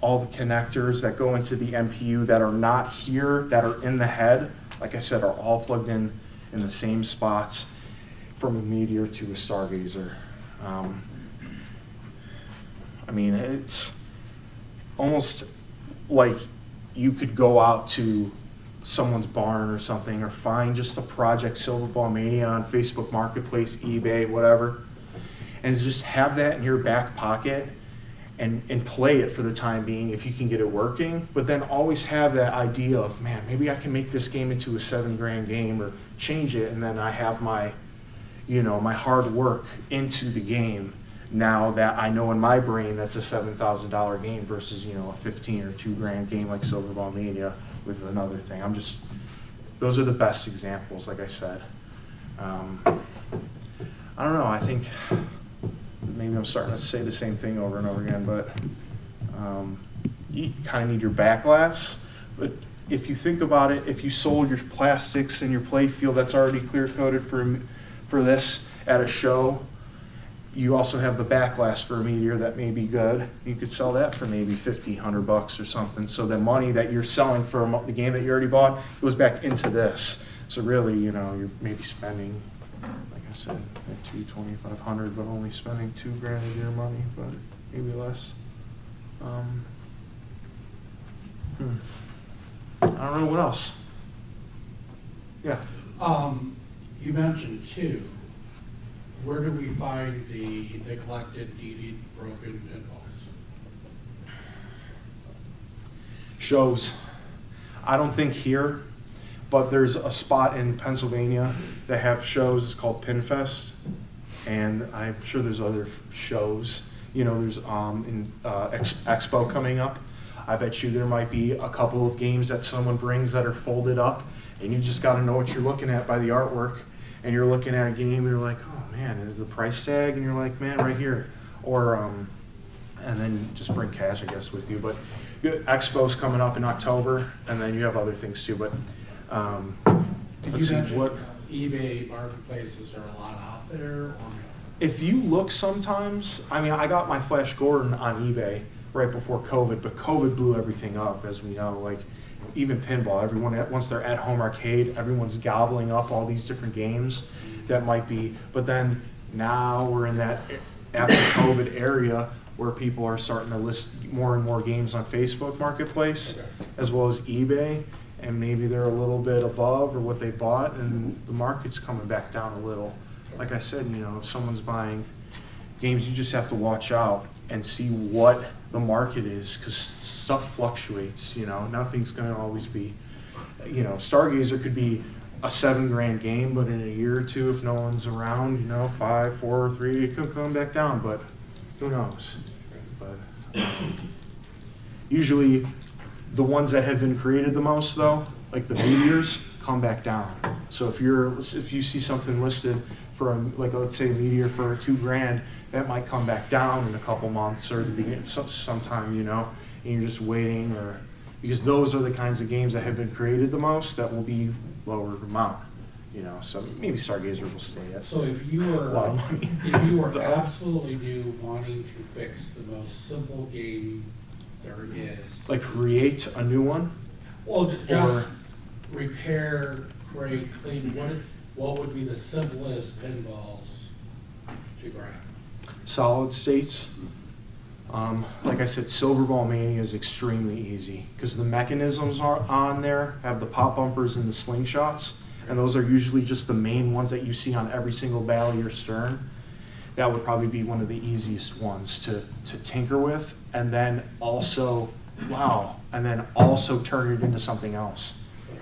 All the connectors that go into the MPU that are not here, that are in the head, like I said, are all plugged in the same spots from a Meteor to a Stargazer. I mean, it's almost like you could go out to someone's barn or something, or find just a Project Silverball Mania on Facebook Marketplace, eBay, whatever, and just have that in your back pocket and play it for the time being if you can get it working, but then always have that idea of, man, maybe I can make this game into a $7,000 game or change it, and then I have my, my hard work into the game now that I know in my brain that's a $7,000 game versus, a 15 or $2,000 game like Silverball Mania with another thing. Those are the best examples, like I said. I don't know, I think maybe I'm starting to say the same thing over and over again, but you kind of need your back glass. But if you think about it, if you sold your plastics and your Playfield that's already clear coated for this at a show, you also have the back glass for a Meteor that may be good. You could sell that for maybe $50, $100 or something. So the money that you're selling for the game that you already bought goes back into this. So really, you're maybe spending, like I said, $2,500, but only spending $2,000 of your money, but maybe less. I don't know what else. Yeah. You mentioned two. Where do we find the neglected, needed, broken pinballs? Shows. I don't think here, but there's a spot in Pennsylvania that have shows. It's called Pinfest, and I'm sure there's other shows. There's Expo coming up. I bet you there might be a couple of games that someone brings that are folded up, and you just got to know what you're looking at by the artwork. And you're looking at a game, and you're like, oh man, is the price tag? And you're like, man, right here. Or, and then just bring cash, I guess, with you. But Expo's coming up in October, and then you have other things too. But let's see what eBay marketplaces are a lot out there. Or if you look sometimes. I mean, I got my Flash Gordon on eBay right before COVID, but COVID blew everything up, as we know. Like, even pinball, everyone, once they're at home arcade, everyone's gobbling up all these different games that might be, but then now we're in that after COVID area where people are starting to list more and more games on Facebook Marketplace, as well as eBay, and maybe they're a little bit above or what they bought, and the market's coming back down a little. Like I said, if someone's buying games, you just have to watch out and see what the market is, because stuff fluctuates. Nothing's going to always be. Stargazer could be a $7,000 game, but in a year or two, if no one's around, 5, 4, 3, it could come back down. But who knows? But usually, the ones that have been created the most, though, like the Meteors, come back down. So if you see something listed for let's say a Meteor for $2,000, that might come back down in a couple months or the beginning, sometime, and you're just waiting, or because those are the kinds of games that have been created the most that will be lower amount, So maybe Stargazer will stay at. So if you were a lot of money, if you were absolutely new, wanting to fix the most simple game there is, like create a new one, well, just or repair, create, clean. What would be the simplest pinballs to grab? solid states. Like I said, Silverball Mania is extremely easy because the mechanisms are on there, have the pop bumpers and the slingshots, and those are usually just the main ones that you see on every single Valley or Stern. That would probably be one of the easiest ones to tinker with, and then also, turn it into something else,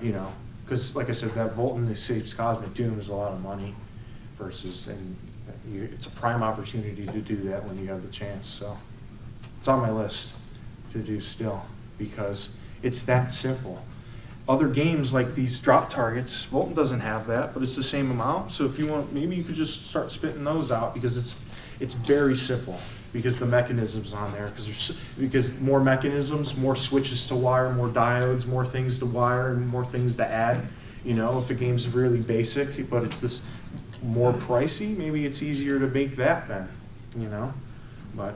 because like I said, that Volton Escapes Cosmic Doom is a lot of money versus, and it's a prime opportunity to do that when you have the chance. So it's on my list to do still because it's that simple. Other games like these drop targets, Volton doesn't have that, but it's the same amount. So if you want, maybe you could just start spitting those out because it's very simple because the mechanisms on there, because more mechanisms, more switches to wire, more diodes, more things to wire, and more things to add. If a game's really basic, but it's more pricey, maybe it's easier to make that then, you know? But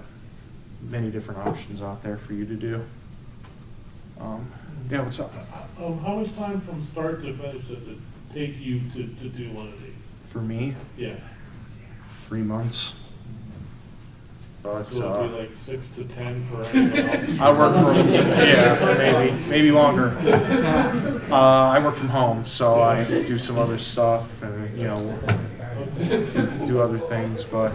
many different options out there for you to do. Yeah, what's up? How much time from start to finish does it take you to do one of these? For me, Yeah, 3 months. But, so it'd be like 6 to 10 for anyone else? I work from, yeah, maybe longer. I work from home, so I do some other stuff and, you know, do other things, but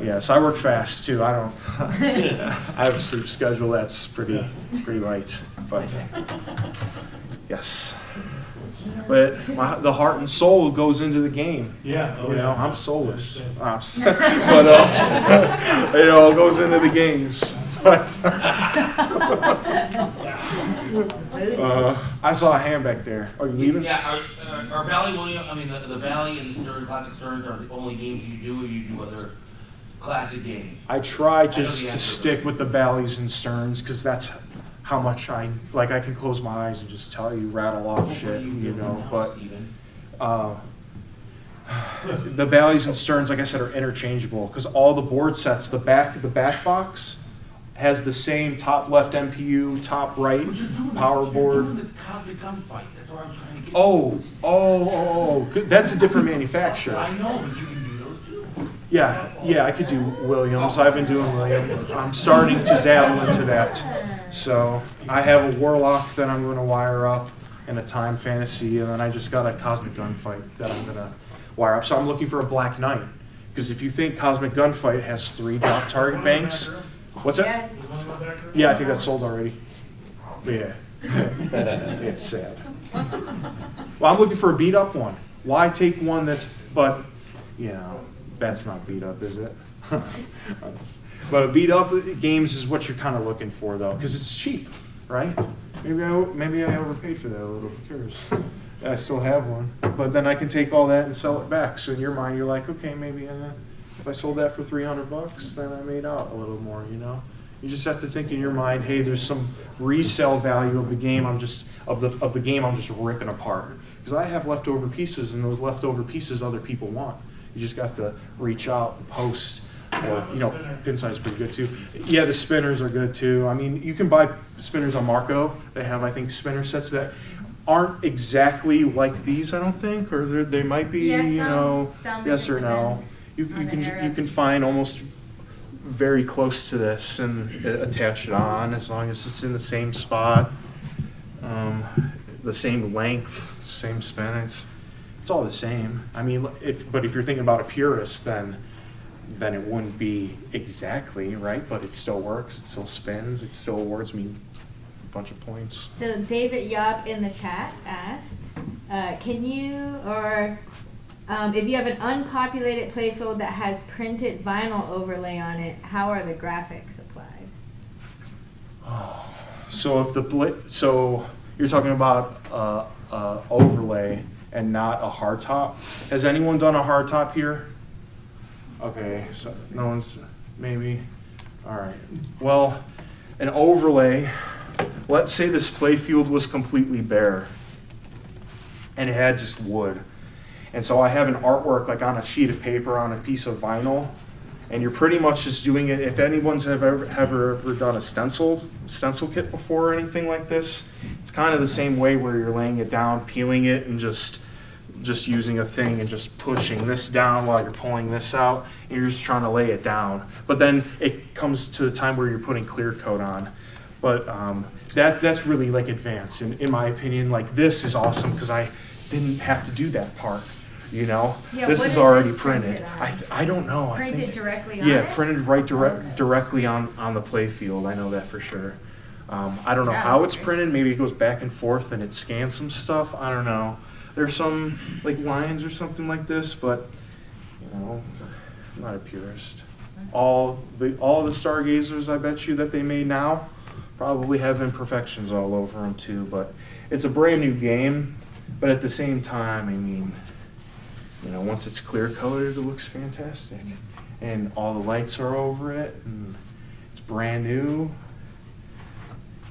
yes, I work fast too. I don't, I have a sleep schedule that's pretty light, but yes. But the heart and soul goes into the game. Yeah. You know, I'm soulless. But, you know, it goes into the games. But, I saw a hand back there. Are you leaving? Yeah, are Valley William, I mean, the Valley and the Stern, Classic Sterns are the only games you do, or you do other classic games? I try I know just the to answer, stick but- with the Valleys and Sterns, because that's how much I can close my eyes and just tell you, rattle off What shit, do you you do know, now, but Stephen? the Valleys and Sterns, like I said, are interchangeable, because all the board sets, the back box has the same top left MPU, top right What you're doing, power you're board. doing the Cosmic Gunfight, that's what I'm trying to get. Oh, good. That's a different manufacturer. I know, but you can do those too. Yeah, I could do Williams. I've been doing Williams. I'm starting to dabble into that. So I have a Warlock that I'm going to wire up and a Time Fantasy, and then I just got a Cosmic Gunfight that I'm going to wire up. So I'm looking for a Black Knight, because if you think Cosmic Gunfight has 3 drop target banks, what's that? Yeah, I think that's sold already. But yeah, it's sad. Well, I'm looking for a beat up one. Why take one but, you know, that's not beat up, is it? But a beat up games is what you're kind of looking for, though, because it's cheap, right? Maybe I overpaid for that a little. Who cares? I still have one, but then I can take all that and sell it back. So in your mind, you're like, okay, maybe if I sold that for $300, then I made out a little more, you know? You just have to think in your mind, hey, there's some resale value of the game. I'm just ripping apart, because I have leftover pieces, and those leftover pieces other people want. You just got to reach out and post, or, you know, pin size is pretty good too. Yeah, the spinners are good too. I mean, you can buy spinners on Marco. They have, I think, spinner sets that aren't exactly like these, I don't think, or they might be, Yeah, you know, some yes or no. depends on the You can find almost very close to this and attach it on, as long as it's in the same spot, the same length, same spin. It's all the same. I mean, if you're thinking about a purist, then it wouldn't be exactly right, but it still works. It still spins. It still awards me a bunch of points. So David Yop in the chat asked, can you, or if you have an unpopulated playfield that has printed vinyl overlay on it, how are the graphics applied? So you're talking about overlay and not a hard top. Has anyone done a hard top here? Okay, so no one's, maybe. All right. Well, an overlay, let's say this playfield was completely bare and it had just wood. And so I have an artwork like on a sheet of paper on a piece of vinyl, and you're pretty much just doing it. If anyone's ever done a stencil kit before or anything like this, it's kind of the same way, where you're laying it down, peeling it, and just using a thing and just pushing this down while you're pulling this out, and you're just trying to lay it down. But then it comes to the time where you're putting clear coat on. But that's really like advanced, in my opinion. Like, this is awesome because I didn't have to do that part. You know, Yeah, this what is is already this printed. printed on? I don't know. Printed I think, directly on yeah, it? printed directly on the playfield. I know that for sure. I don't know Yeah, how that's it's great. printed. Maybe it goes back and forth and it scans some stuff. I don't know. There's some like lines or something like this, but you know, I'm not a purist. All the Stargazers, I bet you, that they made now probably have imperfections all over them too. But it's a brand new game. But at the same time, I mean, you know, once it's clear colored, it looks fantastic, and all the lights are over it, and it's brand new.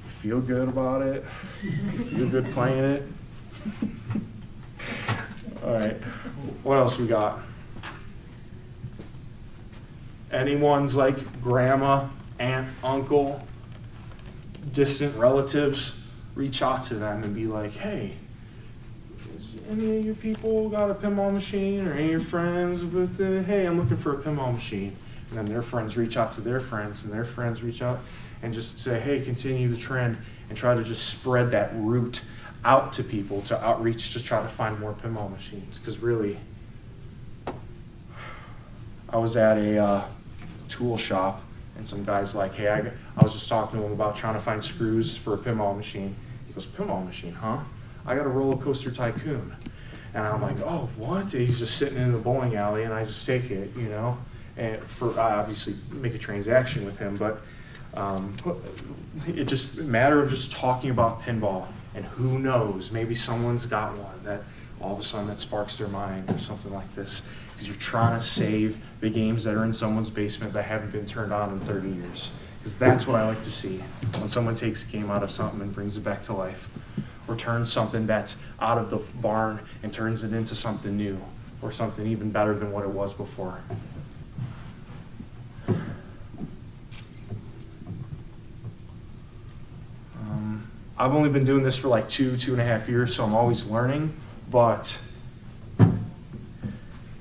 You feel good about it. You feel good playing it. All right. What else we got? Anyone's like grandma, aunt, uncle, distant relatives, reach out to them and be like, hey, is any of you people got a pinball machine, or any of your friends with hey, I'm looking for a pinball machine. And then their friends reach out to their friends, and their friends reach out and just say, hey, continue the trend, and try to just spread that route out to people, to outreach, just try to find more pinball machines. Because really, I was at a tool shop, and some guy's like, hey, I was just talking to him about trying to find screws for a pinball machine. He goes, pinball machine, huh? I got a roller coaster tycoon. And I'm like, oh, what? And he's just sitting in the bowling alley, and I just take it, you know, and I obviously make a transaction with him, but it just a matter of just talking about pinball, and who knows, maybe someone's got one that all of a sudden that sparks their mind or something like this, because you're trying to save the games that are in someone's basement that haven't been turned on in 30 years. Because that's what I like to see, when someone takes a game out of something and brings it back to life, or turns something that's out of the barn and turns it into something new, or something even better than what it was before. I've only been doing this for like 2.5 years, so I'm always learning, but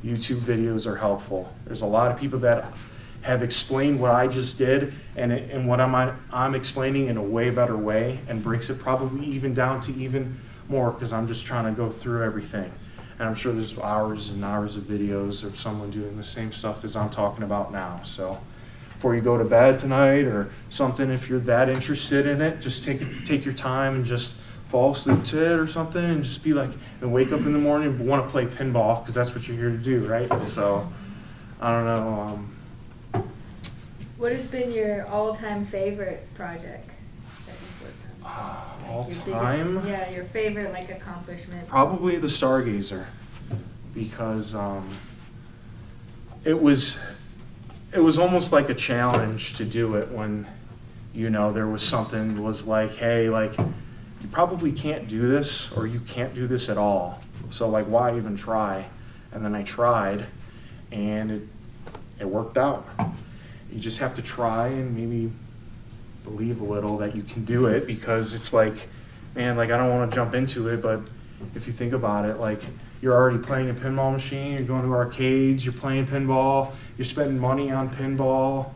YouTube videos are helpful. There's a lot of people that have explained what I just did, and what I'm explaining in a way better way, and breaks it probably even down to even more, because I'm just trying to go through everything. And I'm sure there's hours and hours of videos of someone doing the same stuff as I'm talking about now. So before you go to bed tonight or something, if you're that interested in it, just take your time and just fall asleep to it or something, and just be like, and wake up in the morning and want to play pinball, because that's what you're here to do, right? So I don't know. What has been your all-time favorite project that you've worked on? All Your biggest- time? Yeah, your favorite like accomplishment. Probably the Stargazer, because it was almost like a challenge to do it, when, you know, there was something was like, hey, like, you probably can't do this, or you can't do this at all. So like, why even try? And then I tried, and it worked out. You just have to try and maybe believe a little that you can do it, because it's like, man, like, I don't want to jump into it, but if you think about it, like, you're already playing a pinball machine, you're going to arcades, you're playing pinball, you're spending money on pinball.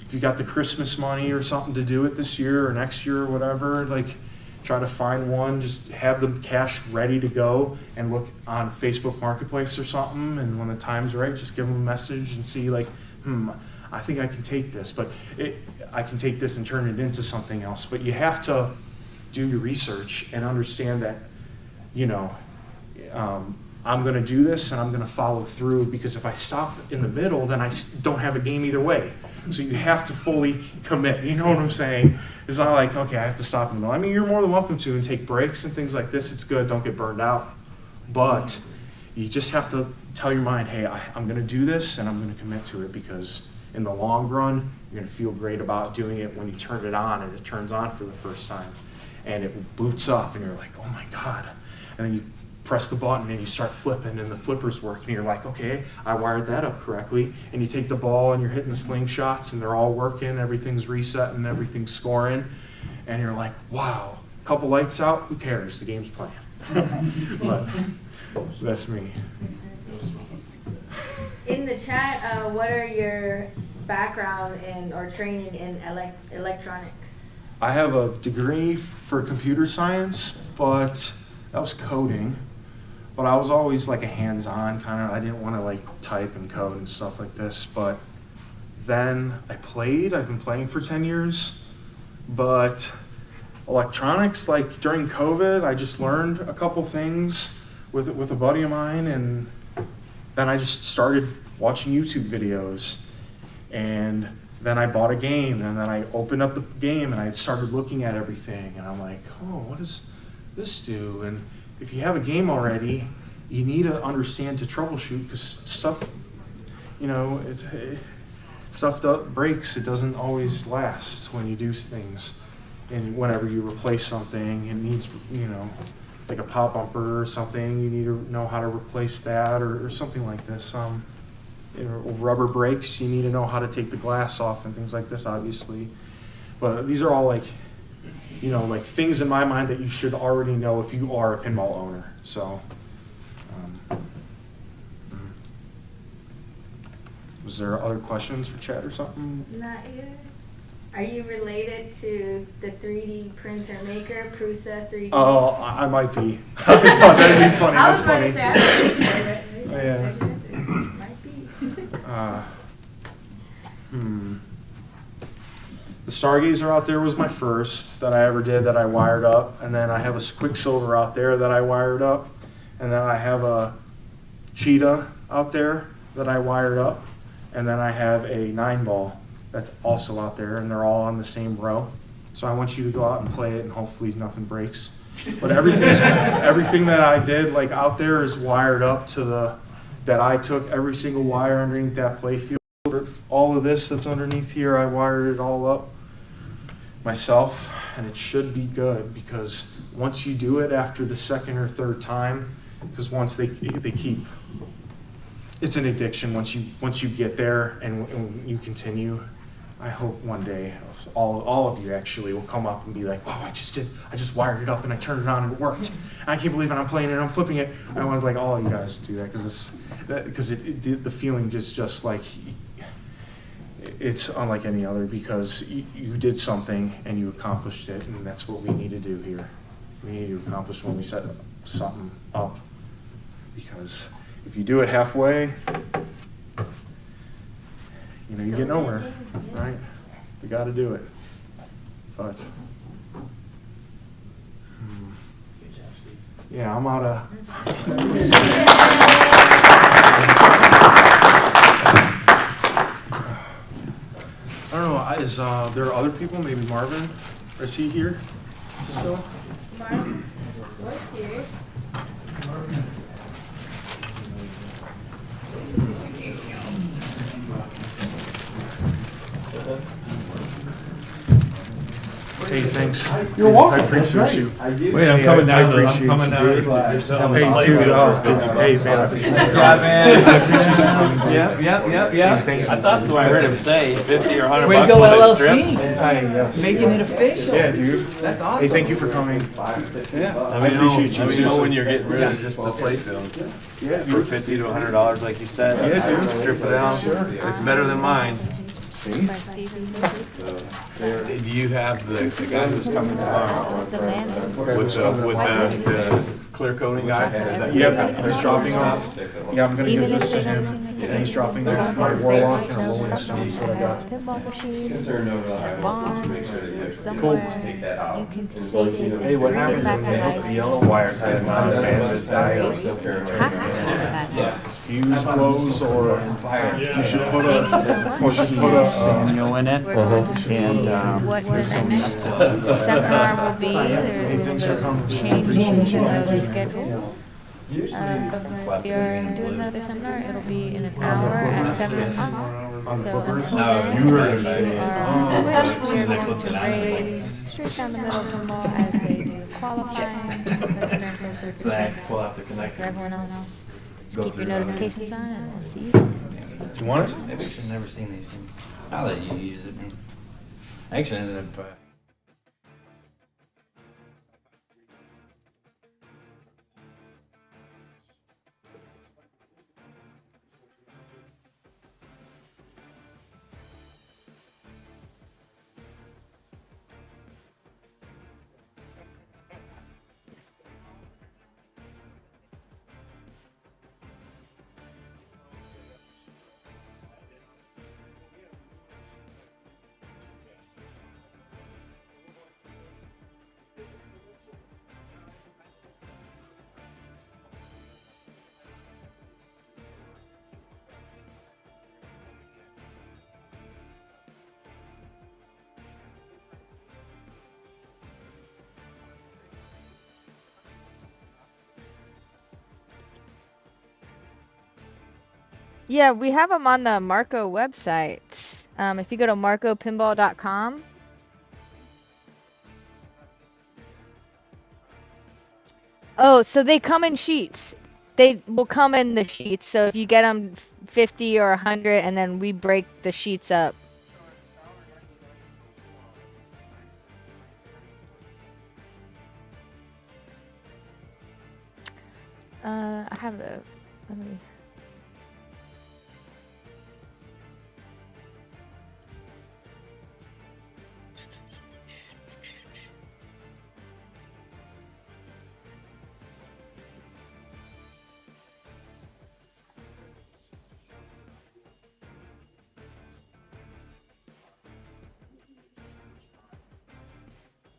If you got the Christmas money or something to do it this year or next year or whatever, like, try to find one, just have the cash ready to go, and look on Facebook Marketplace or something, and when the time's right, just give them a message and see, like, I think I can take this, but I can take this and turn it into something else. But you have to do your research and understand that, you know, I'm going to do this and I'm going to follow through, because if I stop in the middle, then I don't have a game either way. So you have to fully commit. You know what I'm saying? It's not like, okay, I have to stop in the middle. I mean, you're more than welcome to, and take breaks and things like this. It's good. Don't get burned out. But you just have to tell your mind, hey, I'm going to do this, and I'm going to commit to it, because in the long run, you're going to feel great about doing it when you turn it on and it turns on for the first time. And it boots up, and you're like, oh my God. And then you press the button and you start flipping, and the flippers work, and you're like, okay, I wired that up correctly. And you take the ball and you're hitting the slingshots, and they're all working, everything's resetting, everything's scoring. And you're like, wow, couple lights out, who cares? The game's playing. But that's me. In the chat, what are your background in or training in electronics? I have a degree for computer science, but that was coding. But I was always like a hands-on kind of, I didn't want to like type and code and stuff like this. But then I've been playing for 10 years. But electronics, like during COVID, I just learned a couple things with a buddy of mine, and then I just started watching YouTube videos, and then I bought a game, and then I opened up the game and I started looking at everything, and I'm like, oh, what does this do? And if you have a game already, you need to understand to troubleshoot, because stuff, you know, stuff breaks. It doesn't always last when you do things. And whenever you replace something, it needs, you know, like a pop bumper or something, you need to know how to replace that, or something like this. Rubber brakes, you need to know how to take the glass off and things like this, obviously. But these are all like, like things in my mind that you should already know if you are a pinball owner. So, was there other questions for Chad or something? Not yet. Are you related to the 3D printer maker, Prusa 3D? Oh, I might be. I thought that'd be funny. I was That's about funny. to say, I don't think so, but maybe Yeah. might be. The Stargazer out there was my first that I ever did that I wired up, and then I have a Quicksilver out there that I wired up, and then I have a Cheetah out there that I wired up, and then I have a 9-ball that's also out there, and they're all on the same row. So I want you to go out and play it, and hopefully nothing breaks. But everything that I did like out there is wired up to that I took every single wire underneath that Playfield. All of this that's underneath here, I wired it all up myself, and it should be good, because once you do it after the second or third time, because once they keep, it's an addiction once you get there and you continue. I hope one day all of you actually will come up and be like, "Wow, I just wired it up and I turned it on and it worked. I can't believe it. I'm playing it. I'm flipping it." I want like all of you guys to do that, because the feeling is just like, it's unlike any other, because you did something and you accomplished it, and that's what we need to do here. We need to accomplish when we set something up, because if you do it halfway, you get nowhere, right? We got to do it. But yeah, I'm out of. I don't know. Is there other people? Maybe Marvin? Or is he here? Still? Mark, what's here? Hey, thanks. You're welcome. I appreciate you. Wait, I'm coming down. I I'm appreciate coming you, down. dude. Hey, Hey, dude. Hey, man. I appreciate you. Yeah, man. I appreciate you coming, guys. Yep. Thank you. I thought so. I heard him say 50 or 100 Way to bucks go, when they LLC. strip. Hi, yes. Making it official. Yeah, dude. That's awesome. Hey, thank you for coming. Yeah. I appreciate you. Let me know seriously. when you're getting rid of just the Playfield. Yeah, For dude. $50 to $100, like you said. Yeah, dude. Strip it out. Sure. It's better than mine. See? Do you have the guy who's coming tomorrow The landing. with the clear coating guy? Is that Yep, he's dropping off. Yeah, I'm gonna give Even if this to they don't him, sing it, and he's dropping they off don't my know, Warlock they and a know Rolling somebody Stones that I that got. has a pinball machine, Concerned over the a highway, barn, just make sure that you or actually somewhere, take that out. you can And see so, it. Hey, what Bring it happens back when they alive. hook the yellow wire to the non-banded diode? Still paranoid. Yeah. Fuse blows, or you should put Thank you so much. Samuel in it. We're going to see And, what the next seminar will be. There's a little bit of changes in those schedules. If you're doing another seminar, it'll be in an hour at 7 o'clock. So until then, you were if you are on Twitch, we are going to raid straight down the middle pinball as they do qualifying for Stern Pro certificate. We'll have to connect. For everyone else, keep your notifications on, and we'll see you soon. You want it? Maybe I should have never seen these things. I'll let you use it, man. I actually ended up. Yeah, we have them on the Marco website. If you go to marcopinball.com, Oh, so they come in sheets. They will come in the sheets. So if you get them 50 or 100, and then we break the sheets up. I have the. Let me.